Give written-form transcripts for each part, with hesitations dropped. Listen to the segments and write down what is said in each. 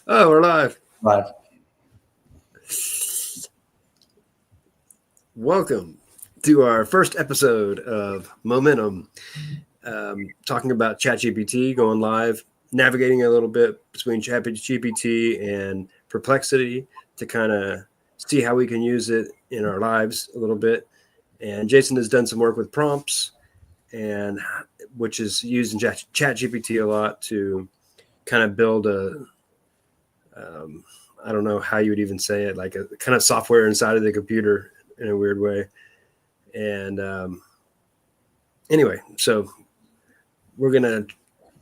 Oh, we're live. Live. Welcome to our first episode of Momentum, talking about Chat GPT, going live, navigating a little bit between Chat GPT and Perplexity to kind of see how we can use it in our lives a little bit. And Jason has done some work with prompts, and which is used in Chat GPT a lot to kind of build um, I don't know how you would even say it, like a kind of software inside of the computer in a weird way. And anyway, so we're going to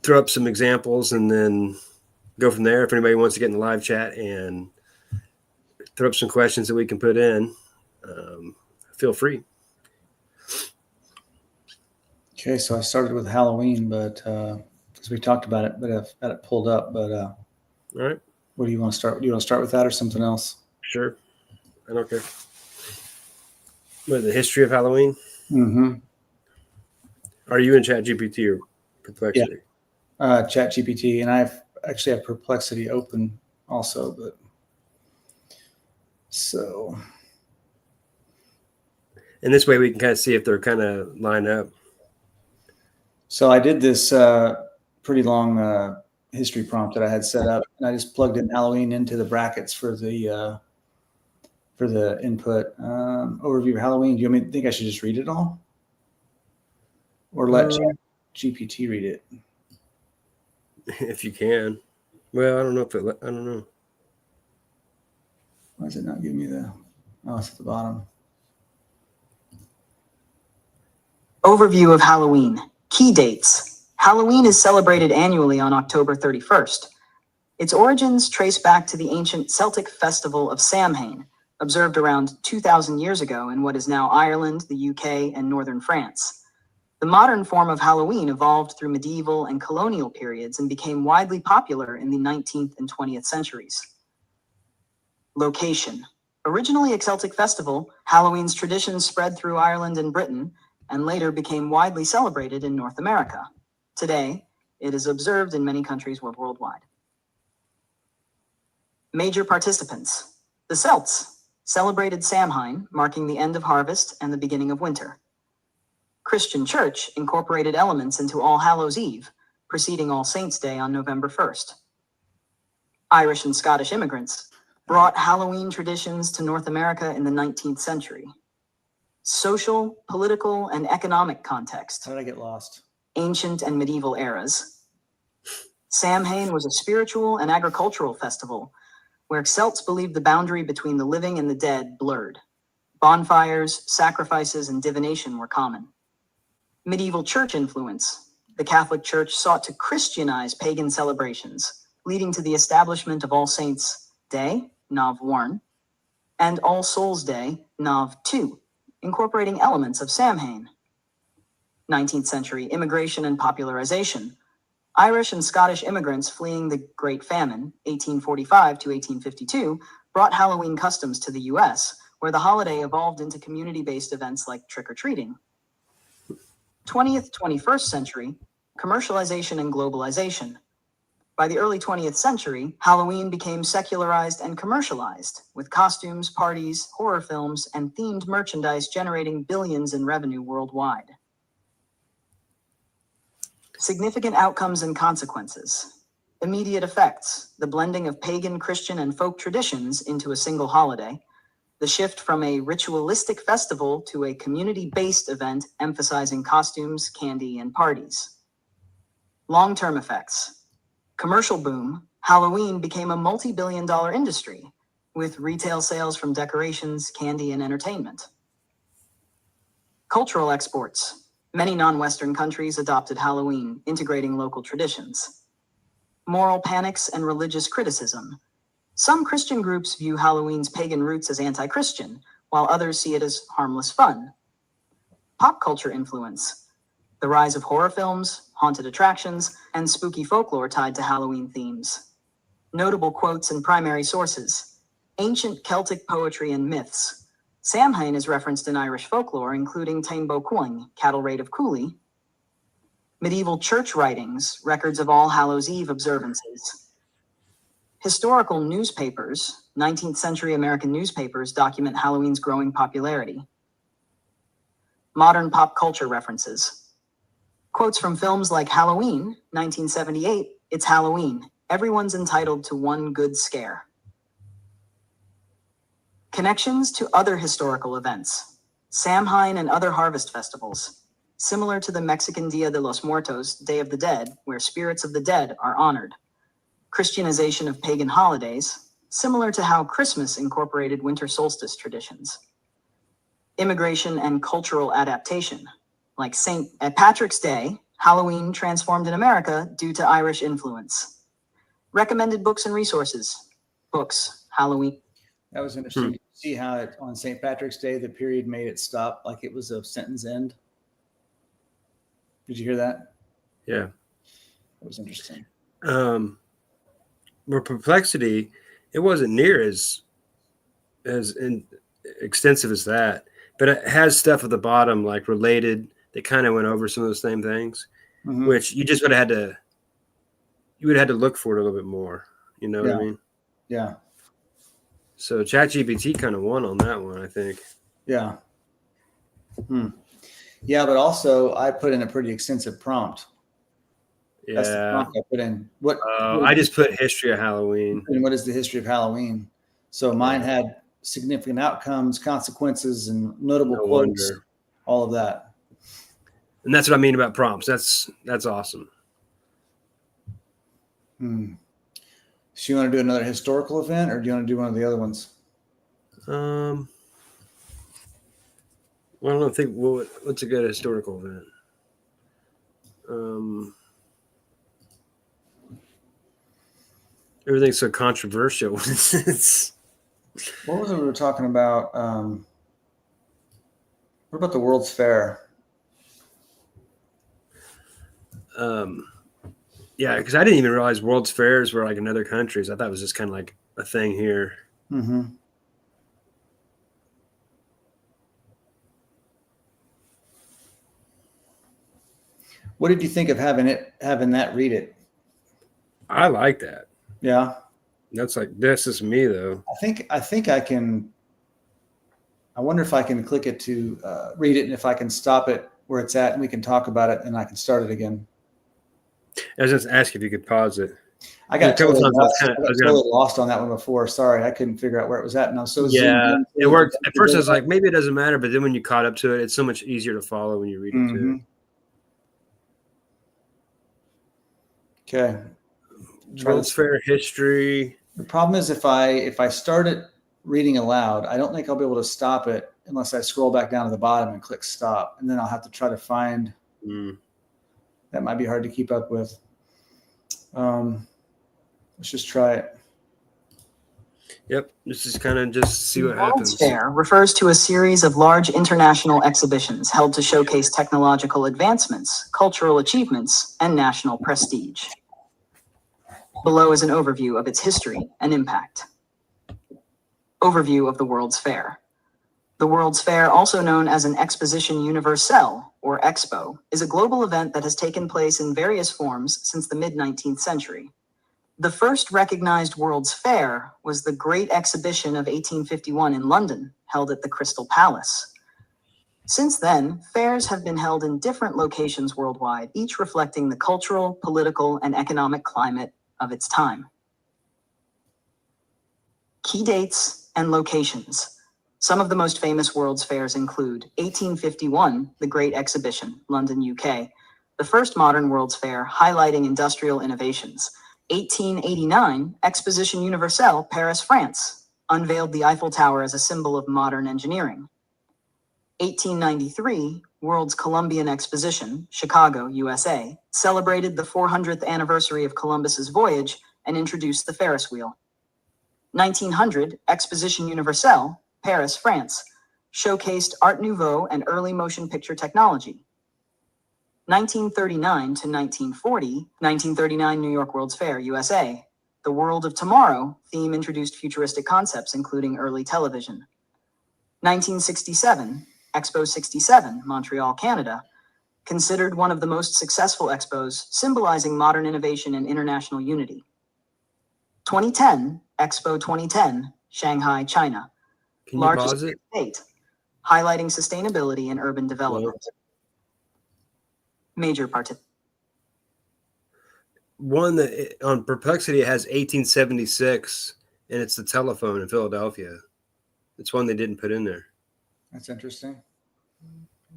throw up some examples and then go from there. If anybody wants to get in the live chat and throw up some questions that we can put in, feel free. Okay, so I started with Halloween, but because we talked about it, but I've got it pulled up. But all right, what do you want to start? Do you want to start with that or something else? sure, I don't care. What, the history of Halloween? Mm-hmm. Are you in Chat GPT or Perplexity? Chat GPT, and actually have Perplexity open also, but so. And this way we can kind of see if they're kind of line up. So I did this pretty long history prompt that I had set up, and I just plugged in Halloween into the brackets for the input. Overview of Halloween. Do you think I should just read it all, or let Chat GPT read it? If you can. Well, I don't know if it. I don't know. Why does it not give me the? Oh, it's at the bottom. Overview of Halloween. Key dates. Halloween is celebrated annually on October 31st. Its origins trace back to the ancient Celtic festival of Samhain, observed around 2,000 years ago in what is now Ireland, the UK, and northern France. The modern form of Halloween evolved through medieval and colonial periods and became widely popular in the 19th and 20th centuries. Location. Originally a Celtic festival, Halloween's traditions spread through Ireland and Britain, and later became widely celebrated in North America. Today, it is observed in many countries worldwide. Major participants. The Celts celebrated Samhain, marking the end of harvest and the beginning of winter. Christian Church incorporated elements into All Hallows Eve, preceding All Saints' Day on November 1st. Irish and Scottish immigrants brought Halloween traditions to North America in the 19th century. Social, political, and economic context. How did I get lost? Ancient and medieval eras. Samhain was a spiritual and agricultural festival where Celts believed the boundary between the living and the dead blurred. Bonfires, sacrifices, and divination were common. Medieval church influence. The Catholic Church sought to Christianize pagan celebrations, leading to the establishment of All Saints' Day, Nov 1, and All Souls' Day, Nov 2, incorporating elements of Samhain. 19th century immigration and popularization. Irish and Scottish immigrants fleeing the Great Famine, 1845 to 1852, brought Halloween customs to the U.S., where the holiday evolved into community-based events like trick-or-treating. 20th, 21st century, commercialization and globalization. By the early 20th century, Halloween became secularized and commercialized, with costumes, parties, horror films, and themed merchandise generating billions in revenue worldwide. Significant outcomes and consequences. Immediate effects: the blending of pagan, Christian, and folk traditions into a single holiday, the shift from a ritualistic festival to a community-based event emphasizing costumes, candy, and parties. Long-term effects. Commercial boom. Halloween became a multi-billion-dollar industry, with retail sales from decorations, candy, and entertainment. Cultural exports. Many non-Western countries adopted Halloween, integrating local traditions. Moral panics and religious criticism. Some Christian groups view Halloween's pagan roots as anti-Christian, while others see it as harmless fun. Pop culture influence. The rise of horror films, haunted attractions, and spooky folklore tied to Halloween themes. Notable quotes and primary sources. Ancient Celtic poetry and myths. Samhain is referenced in Irish folklore, including Taine Bo Cuing, Cattle Raid of Cooley. Medieval church writings, records of All Hallows Eve observances. Historical newspapers, 19th century American newspapers, document Halloween's growing popularity. Modern pop culture references. Quotes from films like Halloween, 1978, "It's Halloween. Everyone's entitled to one good scare." Connections to other historical events. Samhain and other harvest festivals. Similar to the Mexican Dia de los Muertos, Day of the Dead, where spirits of the dead are honored. Christianization of pagan holidays, similar to how Christmas incorporated winter solstice traditions. Immigration and cultural adaptation, like St. Patrick's Day, Halloween transformed in America due to Irish influence. Recommended books and resources. Books, Halloween. That was interesting. See how on St. Patrick's Day, the period made it stop like it was a sentence end? Did you hear that? Yeah. That was interesting. Where Perplexity, it wasn't near as extensive as that, but it has stuff at the bottom like related that kind of went over some of those same things, which you just would have had to look for it a little bit more. You know what I mean? Yeah. So Chat GPT kind of won on that one, I think. Yeah. Yeah, but also I put in a pretty extensive prompt. Yeah. That's the prompt I put in. What I just put history of Halloween. And what is the history of Halloween? So mine had significant outcomes, consequences, and notable quotes, all of that. And that's what I mean about prompts. That's awesome. So you want to do another historical event, or do you want to do one of the other ones? Well, I don't think. What's a good historical event? Everything's so controversial. What was it we were talking about? What about the World's Fair? Yeah, because I didn't even realize World's Fairs were like in other countries. I thought it was just kind of like a thing here. What did you think of having that read it? I like that. Yeah. That's like, this is me though. I think I can. I wonder if I can click it to read it, and if I can stop it where it's at, and we can talk about it, and I can start it again. I was just asking if you could pause it. I got totally lost on that one before. Sorry, I couldn't figure out where it was at. Now, so it worked. At first, I was like, maybe it doesn't matter, but then when you caught up to it, it's so much easier to follow when you read it too. Okay. World's Fair history. The problem is if I start it reading aloud, I don't think I'll be able to stop it unless I scroll back down to the bottom and click stop, and then I'll have to try to find. That might be hard to keep up with. Let's just try it. Yep, this is kind of just see what happens. World's Fair refers to a series of large international exhibitions held to showcase technological advancements, cultural achievements, and national prestige. Below is an overview of its history and impact. Overview of the World's Fair. The World's Fair, also known as an Exposition Universelle, or Expo, is a global event that has taken place in various forms since the mid-19th century. The first recognized World's Fair was the Great Exhibition of 1851 in London, held at the Crystal Palace. Since then, fairs have been held in different locations worldwide, each reflecting the cultural, political, and economic climate of its time. Key dates and locations. Some of the most famous World's Fairs include 1851, the Great Exhibition, London, UK, the first modern World's Fair highlighting industrial innovations. 1889, Exposition Universelle, Paris, France, unveiled the Eiffel Tower as a symbol of modern engineering. 1893, World's Columbian Exposition, Chicago, USA, celebrated the 400th anniversary of Columbus's voyage and introduced the Ferris wheel. 1900, Exposition Universelle, Paris, France, showcased Art Nouveau and early motion picture technology. 1939 to 1940, 1939 New York World's Fair, USA. The World of Tomorrow theme introduced futuristic concepts, including early television. 1967, Expo 67, Montreal, Canada, considered one of the most successful expos, symbolizing modern innovation and international unity. 2010, Expo 2010, Shanghai, China. Can you Largest pause it? state, highlighting sustainability and urban development. Major participants. One that on Perplexity has 1876, and it's the telephone in Philadelphia. It's one they didn't put in there. That's interesting.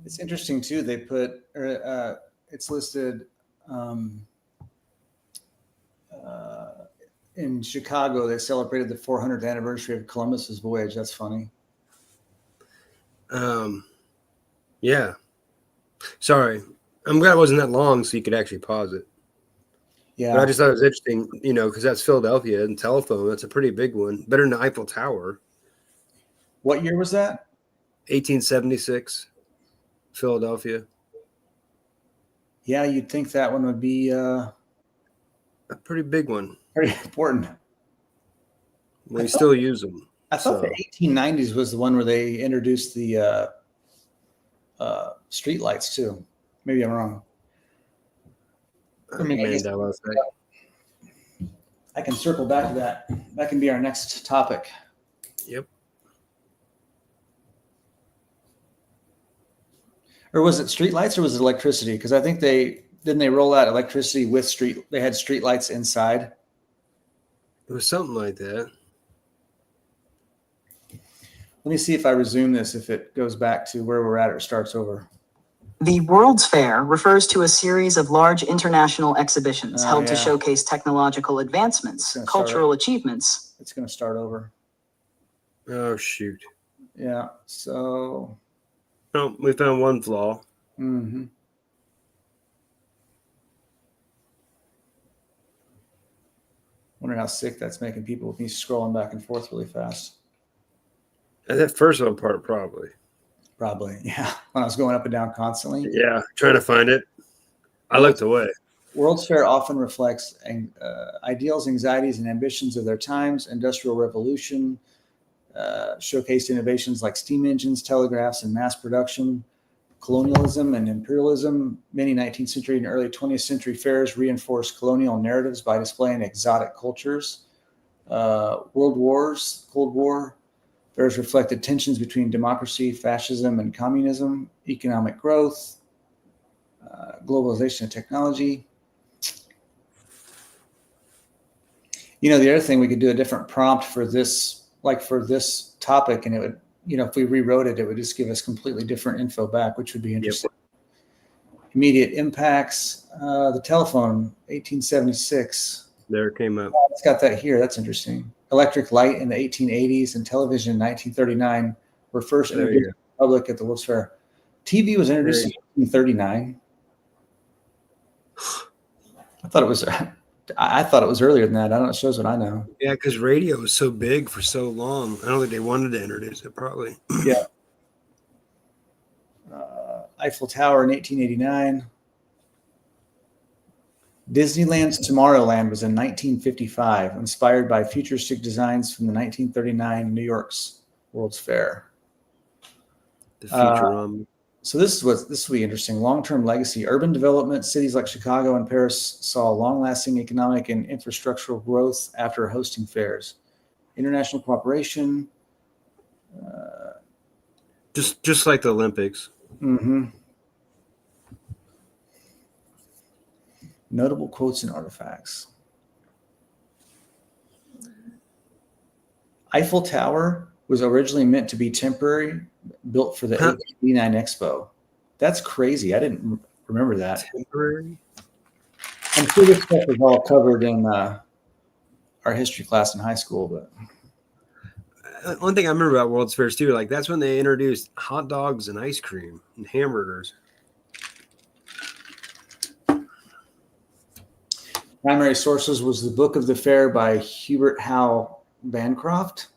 It's interesting too. They put it's listed in Chicago. They celebrated the 400th anniversary of Columbus's voyage. That's funny. Yeah. Sorry, I'm glad it wasn't that long, so you could actually pause it. Yeah, but I just thought it was interesting, because that's Philadelphia and telephone. That's a pretty big one. Better than the Eiffel Tower. What year was that? 1876, Philadelphia. Yeah, you'd think that one would be a pretty big one. Pretty important. We still use them. I thought the 1890s was the one where they introduced the street lights too. Maybe I'm wrong. I can circle back to that. That can be our next topic. Yep. Or was it street lights or was it electricity? Because I think they roll out electricity with they had street lights inside. It was something like that. Let me see if I resume this, if it goes back to where we're at or starts over. The World's Fair refers to a series of large international exhibitions held to showcase technological advancements, cultural achievements. It's going to start over. Oh, shoot. Yeah, so... Oh, we found one flaw. Mm-hmm. Wonder how sick that's making people with me scrolling back and forth really fast. And that first one part, probably. Probably, yeah. When I was going up and down constantly. Yeah, trying to find it. I looked away. World's Fair often reflects ideals, anxieties, and ambitions of their times. Industrial Revolution showcased innovations like steam engines, telegraphs, and mass production. Colonialism and imperialism. Many 19th century and early 20th century fairs reinforced colonial narratives by displaying exotic cultures. World Wars, Cold War. Fairs reflected tensions between democracy, fascism, and communism, economic growth, globalization and technology. The other thing, we could do a different prompt for this, like for this topic, and it would, if we rewrote it, it would just give us completely different info back, which would be interesting. Yep. Immediate impacts, the telephone, 1876. There it came up. It's got that here. That's interesting. Electric light in the 1880s and television in 1939 were first introduced to the public at the World's Fair. TV was introduced in 1939. I thought it was earlier than that. I don't know. It shows what I know. Yeah, because radio was so big for so long. I don't think they wanted to introduce it, probably. Yeah. Eiffel Tower in 1889. Disneyland's Tomorrowland was in 1955, inspired by futuristic designs from the 1939 New York's World's Fair. The future. So this will be interesting. Long-term legacy, urban development. Cities like Chicago and Paris saw long-lasting economic and infrastructural growth after hosting fairs. International cooperation. Just like the Olympics. Mm-hmm. Notable quotes and artifacts. Eiffel Tower was originally meant to be temporary, built for the 1889 Expo. That's crazy. I didn't remember that. Temporary? I'm sure this stuff is all covered in our history class in high school. But one thing I remember about World's Fairs too, like that's when they introduced hot dogs and ice cream and hamburgers. Primary sources was the Book of the Fair by Hubert Howe Bancroft.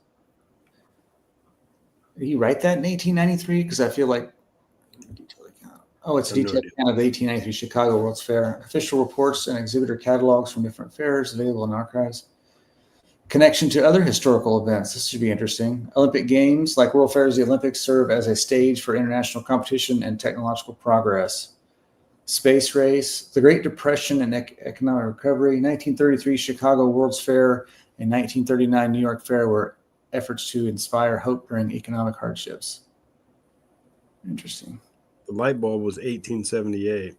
Did he write that in 1893? Because I feel like, it's a detailed account of the 1893 Chicago World's Fair. Official reports and exhibitor catalogs from different fairs available in archives. Connection to other historical events. This should be interesting. Olympic Games, like World Fairs, the Olympics serve as a stage for international competition and technological progress. Space race, the Great Depression and economic recovery, 1933 Chicago World's Fair a 1939 New York fair were efforts to inspire hope during economic hardships. Interesting. The light bulb was 1878.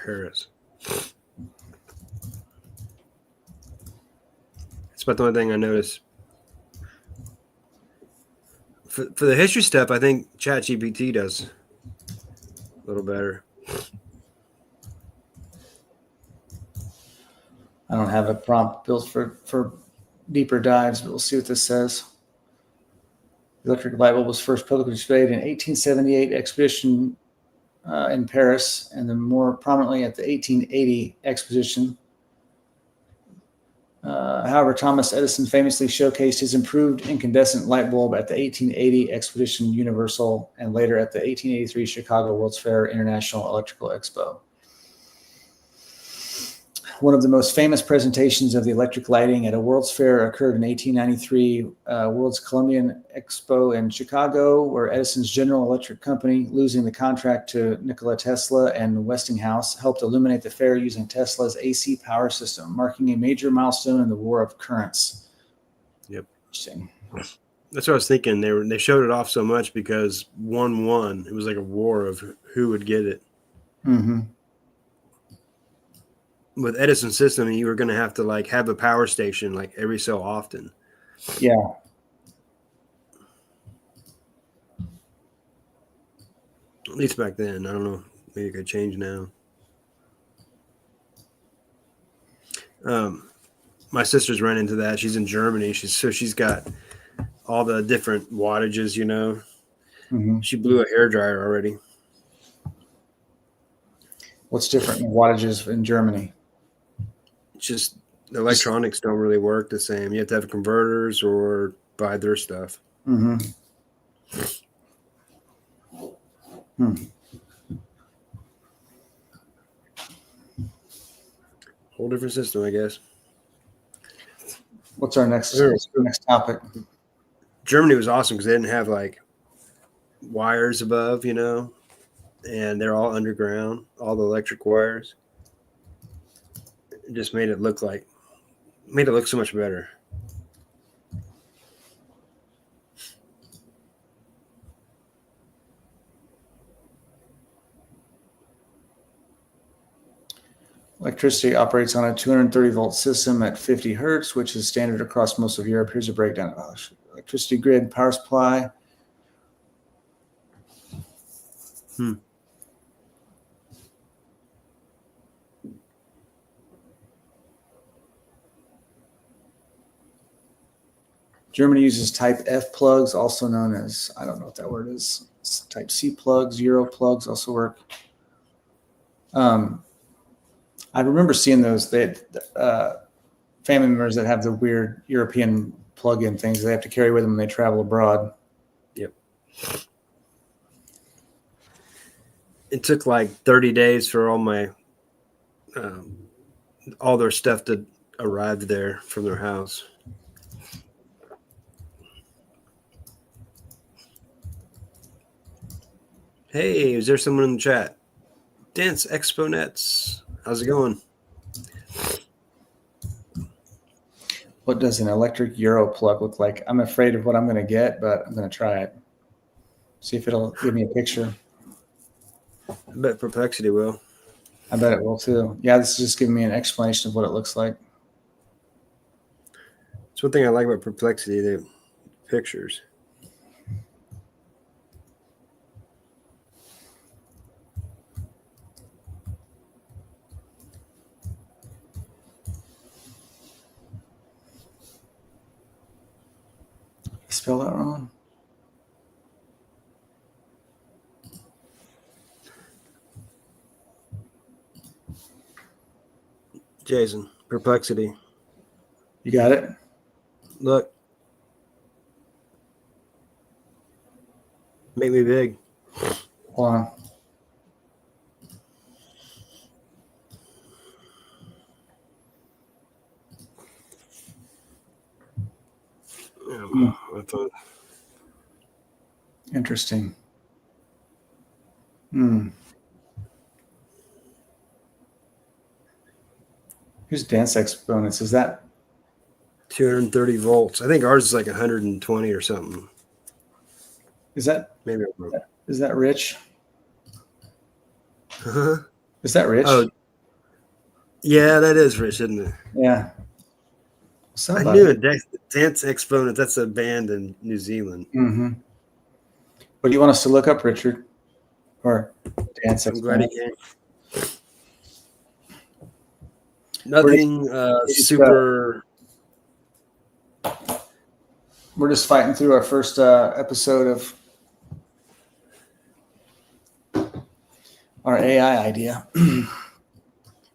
Paris. It's about the only thing I noticed. For the history stuff, I think Chat GPT does a little better. I don't have a prompt built for deeper dives, but we'll see what this says. The electric light bulb was first publicly displayed in 1878 exhibition in Paris, and then more prominently at the 1880 exposition. However, Thomas Edison famously showcased his improved incandescent light bulb at the 1880 Expedition Universal and later at the 1883 Chicago World's Fair International Electrical Expo. One of the most famous presentations of the electric lighting at a World's Fair occurred in 1893 World's Columbian Expo in Chicago, where Edison's General Electric Company, losing the contract to Nikola Tesla and Westinghouse, helped illuminate the fair using Tesla's AC power system, marking a major milestone in the War of Currents. Yep. Interesting. That's what I was thinking. They showed it off so much because 1-1. It was like a war of who would get it. Mm-hmm. With Edison's system, you were going to have to like have a power station like every so often. Yeah. At least back then. I don't know. Maybe it could change now. My sister's run into that. She's in Germany. She's got all the different wattages, you know. Mm-hmm. She blew a hairdryer already. What's different in wattages in Germany? Just the electronics don't really work the same. You have to have converters or buy their stuff. Mm-hmm. Whole different system, I guess. What's our next topic? Germany was awesome because they didn't have like wires above, you know, and they're all underground, all the electric wires. It just made it look so much better. Electricity operates on a 230-volt system at 50 hertz, which is standard across most of Europe. Here's a breakdown of electricity grid, power supply. Germany uses type F plugs, also known as, I don't know what that word is, type C plugs, Euro plugs also work. I remember seeing those. They had, family members that have the weird European plug-in things they have to carry with them when they travel abroad. Yep. It took like 30 days for all their stuff to arrive there from their house. Hey, is there someone in the chat? Dance Exponets. How's it going? What does an electric Euro plug look like? I'm afraid of what I'm going to get, but I'm going to try it. See if it'll give me a picture. I bet Perplexity will. I bet it will too. Yeah, this is just giving me an explanation of what it looks like. It's one thing I like about Perplexity, the pictures. Spell that wrong. Jason, Perplexity. You got it? Look. Make me big. Hold on. I thought. Interesting. Here's dance exponents. Is that 230 volts. I think ours is like 120 or something. is that Maybe I'm wrong. is that rich? Uh-huh. Is that rich? Oh, yeah, that is rich, isn't it? Yeah. I knew it. Dance Exponent. That's a band in New Zealand. Mm-hmm. What do you want us to look up, Richard? Or dance I'm glad exponent? he came. Nothing super. We're just fighting through our first episode of our AI idea.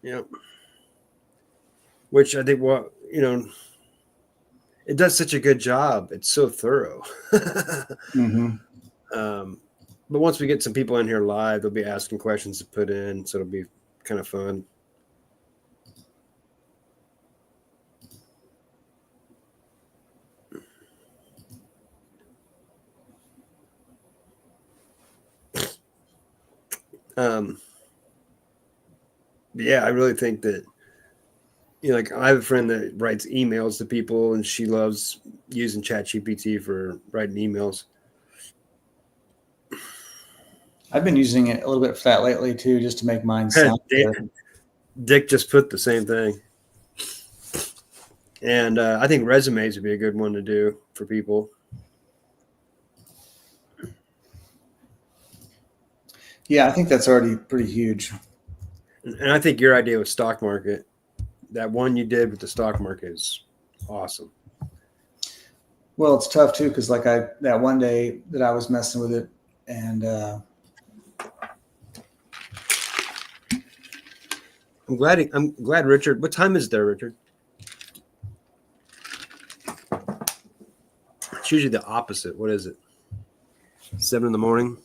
Yep. Which I think, it does such a good job. It's so thorough. Mm-hmm. But once we get some people in here live, they'll be asking questions to put in, so it'll be kind of fun. Yeah, I really think that, like I have a friend that writes emails to people, and she loves using Chat GPT for writing emails. I've been using it a little bit for that lately too, just to make mine sound better. Dick just put the same thing. And I think resumes would be a good one to do for people. Yeah, I think that's already pretty huge. And I think your idea with stock market, that one you did with the stock market, is awesome. Well, it's tough too, because like that one day that I was messing with it, and I'm glad, Richard. What time is it there, Richard? It's usually the opposite. What is it? 7 in the morning.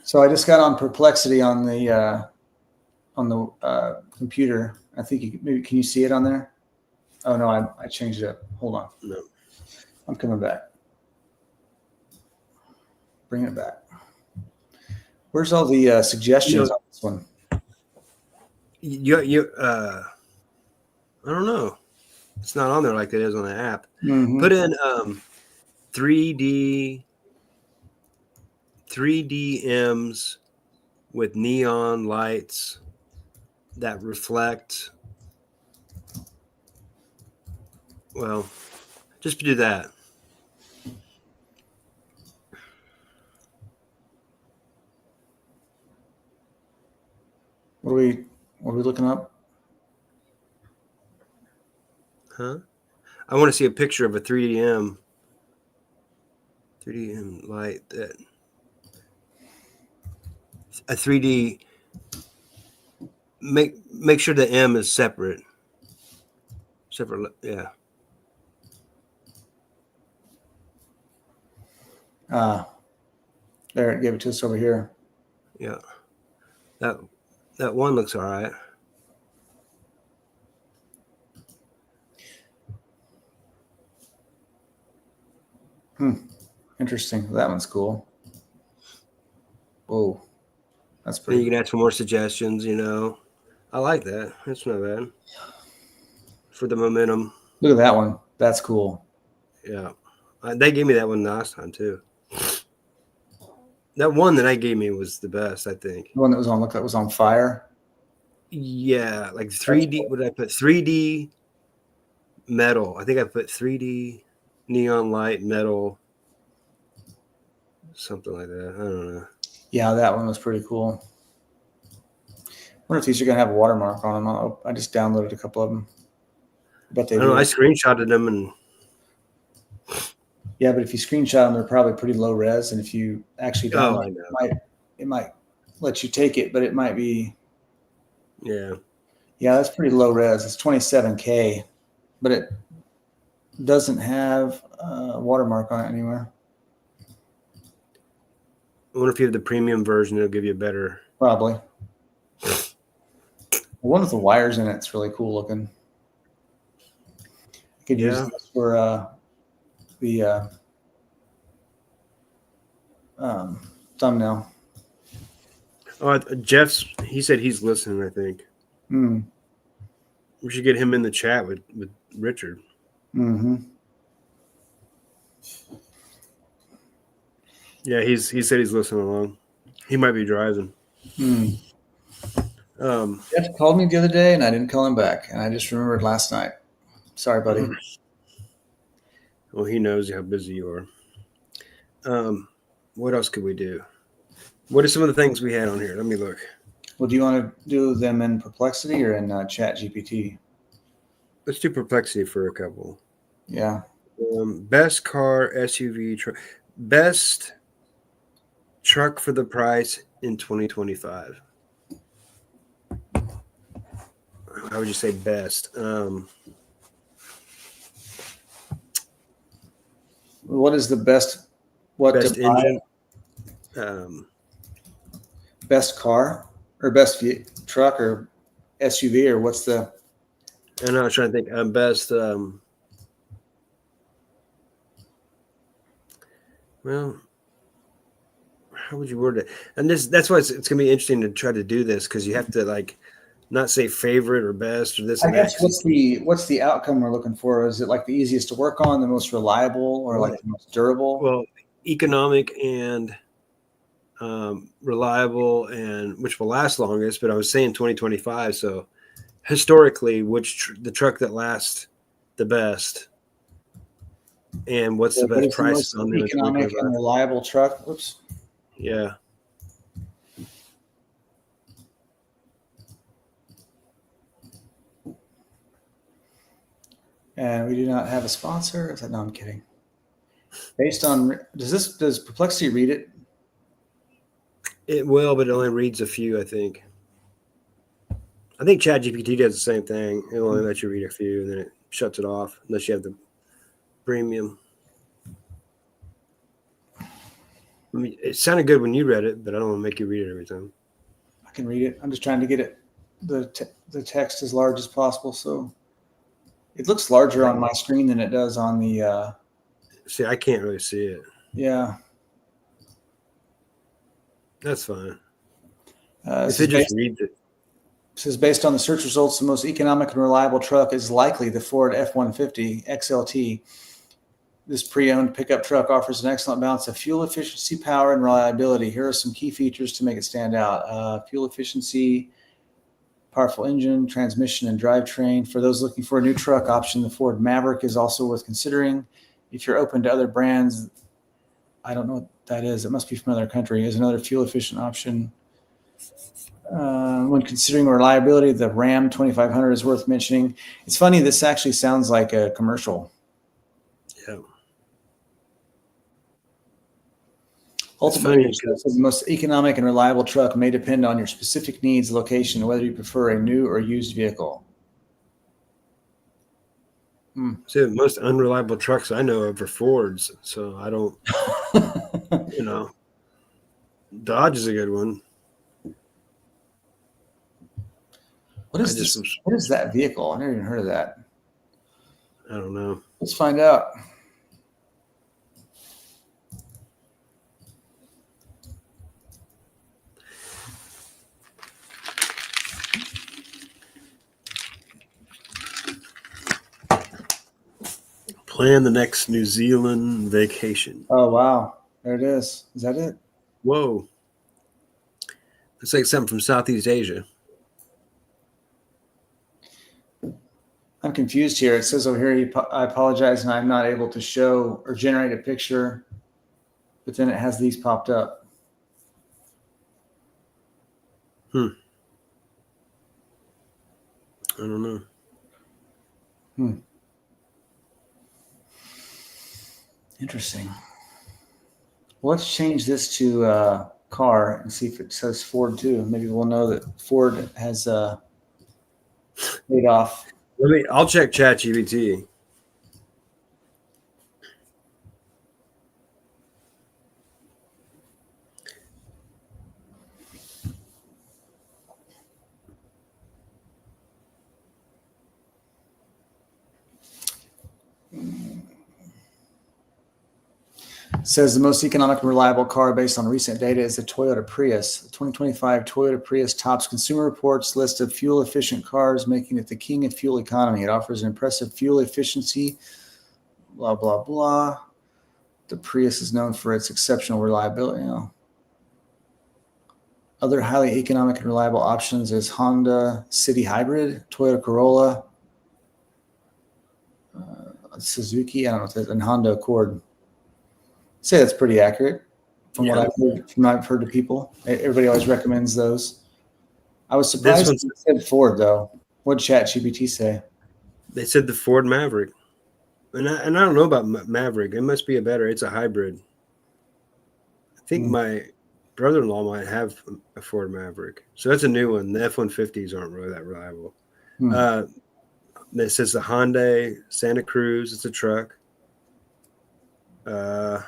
so I just got on Perplexity on the computer. I think maybe can you see it on there? Oh no, I changed it up. Hold on. No. I'm coming back. Bring it back. Where's all the suggestions on this one? I don't know. It's not on there like it is on the app. Mm-hmm. Put in 3D M's with neon lights that reflect. Well, just do that. What are we looking up? Huh? I want to see a picture of a 3D M light that a 3D. Make sure the M is separate. Yeah. There, it gave it to us over here. Yeah. That one looks all right. Interesting. That one's cool. Whoa. That's And pretty. you can add some more suggestions, I like that. That's not bad. For the momentum. Look at that one. That's cool. Yeah. They gave me that one last time too. That one that I gave me was the best, I think. The one that was on, look, that was on fire. Yeah, like 3D. What did I put? 3D metal. I think I put 3D neon light metal. Something like that. I don't know. Yeah, that one was pretty cool. I wonder if these are going to have a watermark on them. I just downloaded a couple of them. Bet they I don't do. know. I screenshotted them and. Yeah, but if you screenshot them, they're probably pretty low res. And if you actually download it might let you take it, but it might be. Yeah. Yeah, that's pretty low res. It's 27K, but it doesn't have a watermark on it anywhere. I wonder if you have the premium version, it'll give you a better. Probably. The one with the wires in it's really cool looking. I could use this for the thumbnail. Oh, he said he's listening, I think. Hmm. We should get him in the chat with Richard. Mm-hmm. Yeah, he said he's listening along. He might be driving. Jeff called me the other day, and I didn't call him back, and I just remembered last night. Sorry, buddy. Well, he knows how busy you are. What else could we do? What are some of the things we had on here? Let me look. Well, do you want to do them in Perplexity or in Chat GPT? Let's do Perplexity for a couple. Yeah. Best car, SUV, truck. Best truck for the price in 2025. How would you say best? What is the best? What Best to buy? engine. Best car or best truck or SUV or what's the? I know. I was trying to think. Best. Well, how would you word it? And that's why it's going to be interesting to try to do this, because you have to like not say favorite or best or this I and that. guess what's the outcome we're looking for? Is it like the easiest to work on, the most reliable, or like the most durable? Well, economic and reliable, and which will last longest. But I was saying 2025. So historically, the truck that lasts the best, and what's the What best is the price most on them in economic 2025? and reliable truck? Oops. Yeah. And we do not have a sponsor. Is that no? I'm kidding. Based on does Perplexity read it? It will, but it only reads a few, I think. I think Chat GPT does the same thing. It'll only let you read a few, and then it shuts it off unless you have the premium. I mean, it sounded good when you read it, but I don't want to make you read it every time. I can read it. I'm just trying to get it the text as large as possible. So it looks larger on my screen than it does on the. See, I can't really see it. Yeah. That's fine. If it just reads it. Says based on the search results, the most economic and reliable truck is likely the Ford F-150 XLT. This pre-owned pickup truck offers an excellent balance of fuel efficiency, power, and reliability. Here are some key features to make it stand out. Fuel efficiency, powerful engine, transmission, and drivetrain. For those looking for a new truck option, the Ford Maverick is also worth considering. If you're open to other brands, I don't know what that is. It must be from another country. Is another fuel-efficient option. When considering reliability, the Ram 2500 is worth mentioning. It's funny, this actually sounds like a commercial. Yeah. Ultimately, the most economic and reliable truck may depend on your specific needs, location, and whether you prefer a new or used vehicle. See, the most unreliable trucks I know of are Fords, so I don't, Dodge is a good one. What is that vehicle? I never even heard of that. I don't know. Let's find out. Plan the next New Zealand vacation. Oh, wow. There it is. Is that it? Whoa. It's like something from Southeast Asia. I'm confused here. It says over here, I apologize, and I'm not able to show or generate a picture, but then it has these popped up. I don't know. Interesting. Well, let's change this to car and see if it says Ford too. Maybe we'll know that Ford has paid off. I'll check Chat GPT. says the most economic and reliable car based on recent data is the Toyota Prius. The 2025 Toyota Prius tops Consumer Reports list of fuel-efficient cars, making it the king of fuel economy. It offers an impressive fuel efficiency, blah, blah, blah. The Prius is known for its exceptional reliability. Other highly economic and reliable options is Honda City Hybrid, Toyota Corolla, Suzuki, I don't know what that is, and Honda Accord. I'd say that's pretty accurate from what I've heard to people. Everybody always recommends those. I was surprised it said Ford, though. What did Chat GPT say? They said the Ford Maverick. And I don't know about Maverick. It must be it's a hybrid. I think my brother-in-law might have a Ford Maverick. So that's a new one. The F-150s aren't really that reliable. It says the Hyundai Santa Cruz. It's a truck. Well,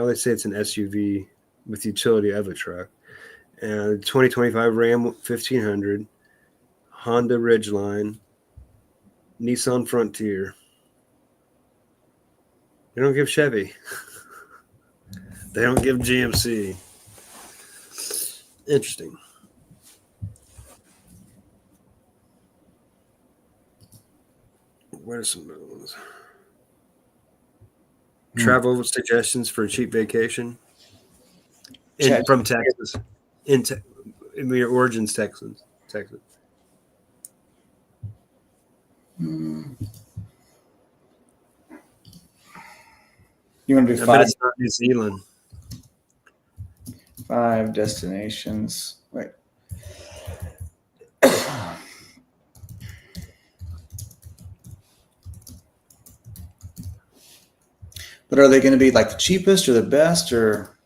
they say it's an SUV with utility of a truck. And 2025 Ram 1500, Honda Ridgeline, Nissan Frontier. They don't give Chevy. They don't give GMC. Interesting. What are some other ones? Travel suggestions for a cheap vacation from Texas. In your origins, Texas. You want to do 5? It's not New Zealand. 5 destinations. Wait. But are they going to be like the cheapest or the best, or?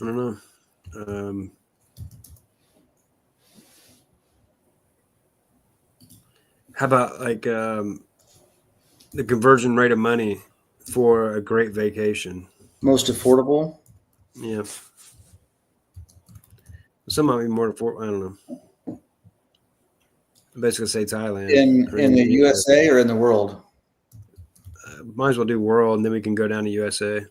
I don't know. How about like the conversion rate of money for a great vacation? Most affordable? Yeah. Some might be more affordable. I don't know. I'm basically say Thailand. In the USA or in the world? Might as well do world, and then we can go down to USA.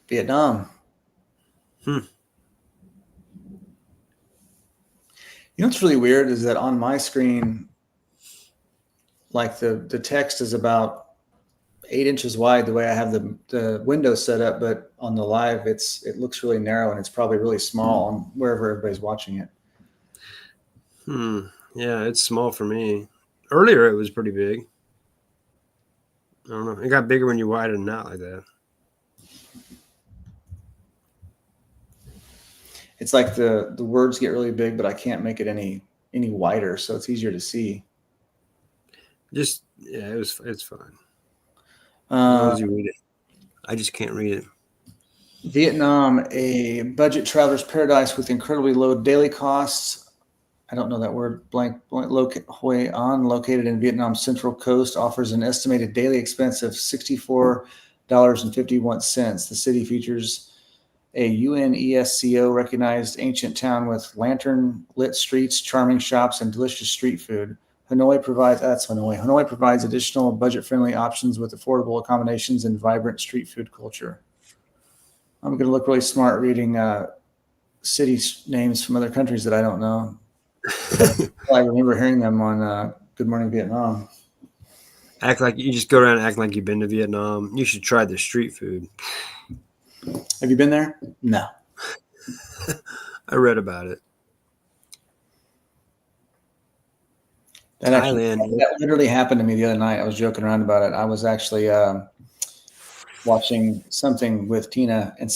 Vietnam. You know what's really weird is that on my screen, like the text is about 8 inches wide the way I have the window set up, but on the live it looks really narrow, and it's probably really small on wherever everybody's watching it. Yeah, it's small for me. Earlier it was pretty big. I don't know. It got bigger when you widen it out like that. It's like the words get really big, but I can't make it any wider, so it's easier to see. It's fine. As long as you read it. I just can't read it. Vietnam, a budget traveler's paradise with incredibly low daily costs. I don't know that word. Hoi An, located in Vietnam's central coast, offers an estimated daily expense of $64.51. The city features a UNESCO recognized ancient town with lantern-lit streets, charming shops, and delicious street food. Hanoi provides additional budget-friendly options with affordable accommodations and vibrant street food culture. I'm going to look really smart reading city names from other countries that I don't know. I remember hearing them on Good Morning Vietnam. Act like you just go around and act like you've been to Vietnam. You should try the street food. Have you been there? No. I read about it. That literally happened to me the other night. I was joking around about it. I was actually watching something with Tina, and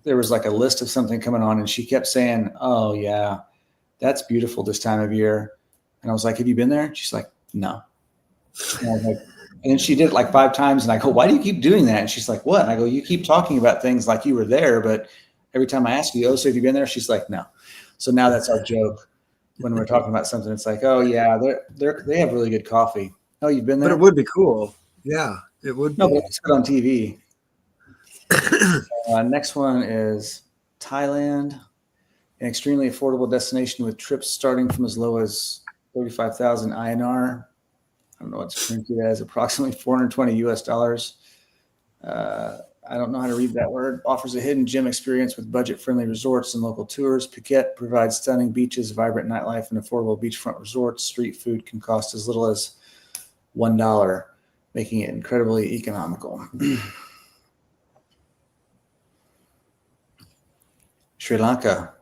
there was like a list of something coming on, and she kept saying, "Oh yeah, that's beautiful this time of year." And I was like, "Have you been there?" She's like, "No." And I was like, and then she did it like 5 times, and I go, "Why do you keep doing that?" And she's like, "What?" And I go, "You keep talking about things like you were there, but every time I ask you, oh, so have you been there?" She's like, "No." So now that's our joke. When we're talking about something, it's like, "Oh yeah, they have really good coffee." Oh, you've been there? But it would be cool. Yeah, it would. No, but it's good on TV. Next one is Thailand, an extremely affordable destination with trips starting from as low as 35,000 INR. I don't know what's currency as, approximately 420 US dollars. I don't know how to read that word. Offers a hidden gem experience with budget-friendly resorts and local tours. Phuket provides stunning beaches, vibrant nightlife, and affordable beachfront resorts. Street food can cost as little as $1, making it incredibly economical. Sri Lanka,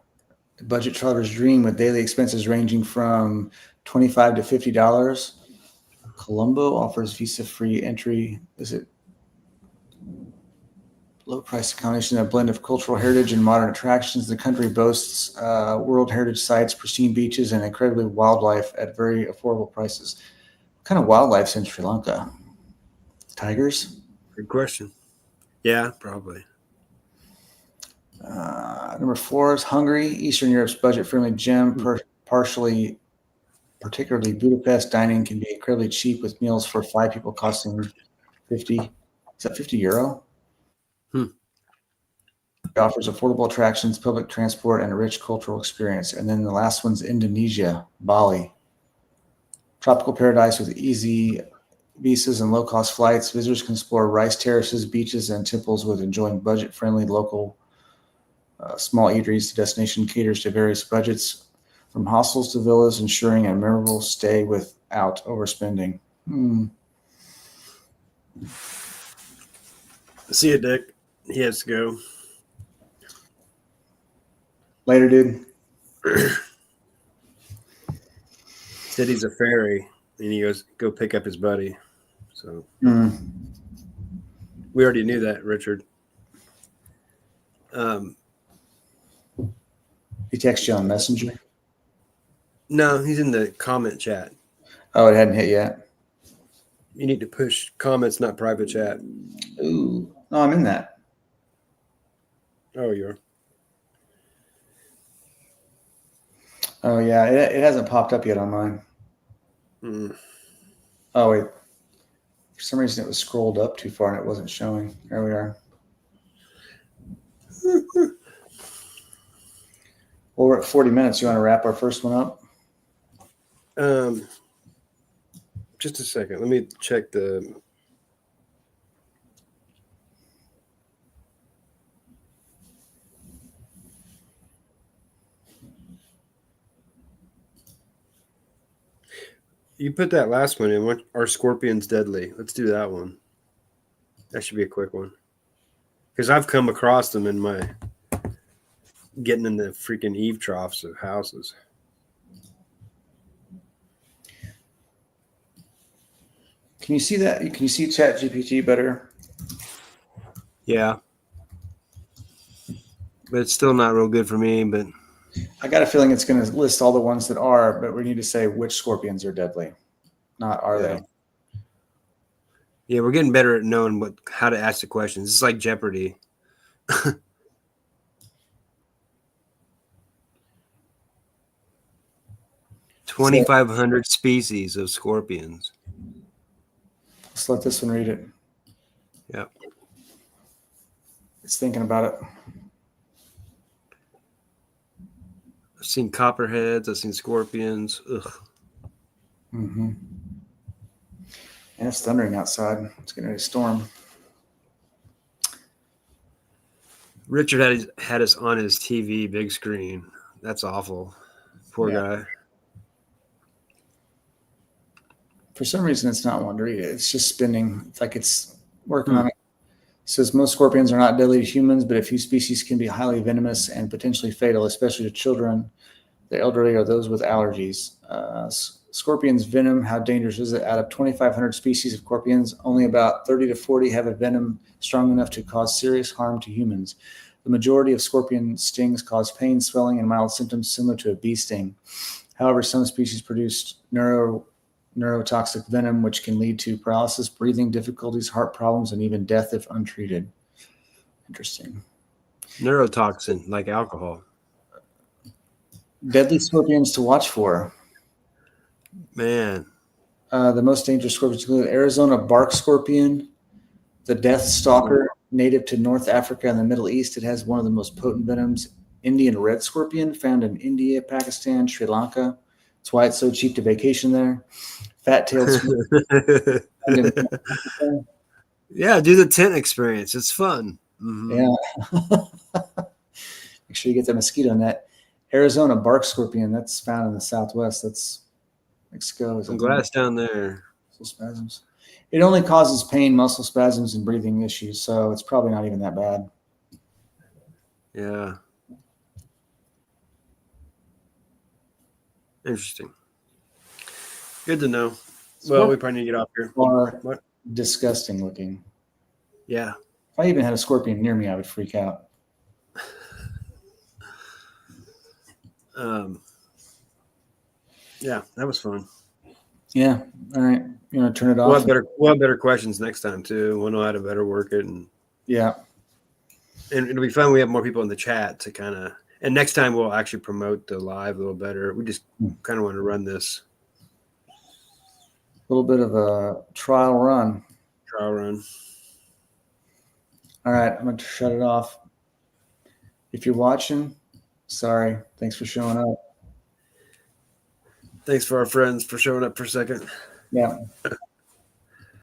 budget traveler's dream with daily expenses ranging from $25 to $50. Colombo offers visa-free entry. Is it low-price accommodation, a blend of cultural heritage and modern attractions? The country boasts World Heritage sites, pristine beaches, and incredibly wildlife at very affordable prices. What kind of wildlife's in Sri Lanka? Tigers? Good question. Yeah, probably. Number 4 is Hungary, Eastern Europe's budget-friendly gem. Particularly Budapest dining can be incredibly cheap with meals for 5 people costing 50. Is that 50 euro? It offers affordable attractions, public transport, and a rich cultural experience. And then the last one's Indonesia, Bali. Tropical paradise with easy visas and low-cost flights. Visitors can explore rice terraces, beaches, and temples with enjoying budget-friendly local small eateries. The destination caters to various budgets, from hostels to villas, ensuring a memorable stay without overspending. See you, Dick. He has to go. Later, dude. Said he's a fairy, and he goes go pick up his buddy. So we already knew that, Richard. He texted you on Messenger? No, he's in the comment chat. Oh, it hadn't hit yet? You need to push comments, not private chat. Ooh. No, I'm in that. Oh, you are. Oh, yeah. It hasn't popped up yet on mine. Oh, wait. For some reason, it was scrolled up too far and it wasn't showing. There we are. Well, we're at 40 minutes. You want to wrap our first one up? Just a second. Let me check the. You put that last one in. Are scorpions deadly? Let's do that one. That should be a quick one. Because I've come across them in my getting in the freaking eave troughs of houses. Can you see that? Can you see Chat GPT better? Yeah. But it's still not real good for me. But I got a feeling it's going to list all the ones that are, but we need to say which scorpions are deadly, not are they. Yeah, we're getting better at knowing how to ask the questions. It's like Jeopardy. 2,500 species of scorpions. Let's let this one read it. Yeah. It's thinking about it. I've seen copperheads. I've seen scorpions. Ugh. Mm-hmm. And it's thundering outside. It's getting ready to storm. Richard had us on his TV, big screen. That's awful. Poor guy. For some reason, it's not one to read it. It's just spinning. It's like it's working on it. It says most scorpions are not deadly to humans, but a few species can be highly venomous and potentially fatal, especially to children, the elderly, or those with allergies. Scorpion's venom, how dangerous is it? Out of 2,500 species of scorpions, only about 30 to 40 have a venom strong enough to cause serious harm to humans. The majority of scorpion stings cause pain, swelling, and mild symptoms similar to a bee sting. However, some species produce neurotoxic venom, which can lead to paralysis, breathing difficulties, heart problems, and even death if untreated. Interesting. Neurotoxin, like alcohol. Deadly scorpions to watch for. Man. The most dangerous scorpions include Arizona bark scorpion, the death stalker, native to North Africa and the Middle East. It has one of the most potent venoms. Indian red scorpion, found in India, Pakistan, Sri Lanka. That's why it's so cheap to vacation there. fat-tailed squirrel. Yeah, do the tent experience. It's fun. Yeah. Make sure you get the mosquito net. Arizona bark scorpion, that's found in the Southwest. That's Mexico. I'm glad it's down there. Muscle spasms. It only causes pain, muscle spasms, and breathing issues, so it's probably not even that bad. Yeah. Interesting. Good to know. Well, we probably need to get off here. What? Disgusting looking. Yeah. If I even had a scorpion near me, I would freak out. Yeah, that was fun. Yeah. All right. You want to turn it off? We'll have better questions next time too. We'll know how to better work it, and it'll be fun. We have more people in the chat to kind of. And next time we'll actually promote the live a little better. We just kind of want to run this. A little bit of a trial run. All right, I'm going to shut it off. If you're watching, sorry. Thanks for showing up. Thanks for our friends for showing up for a second. Yeah.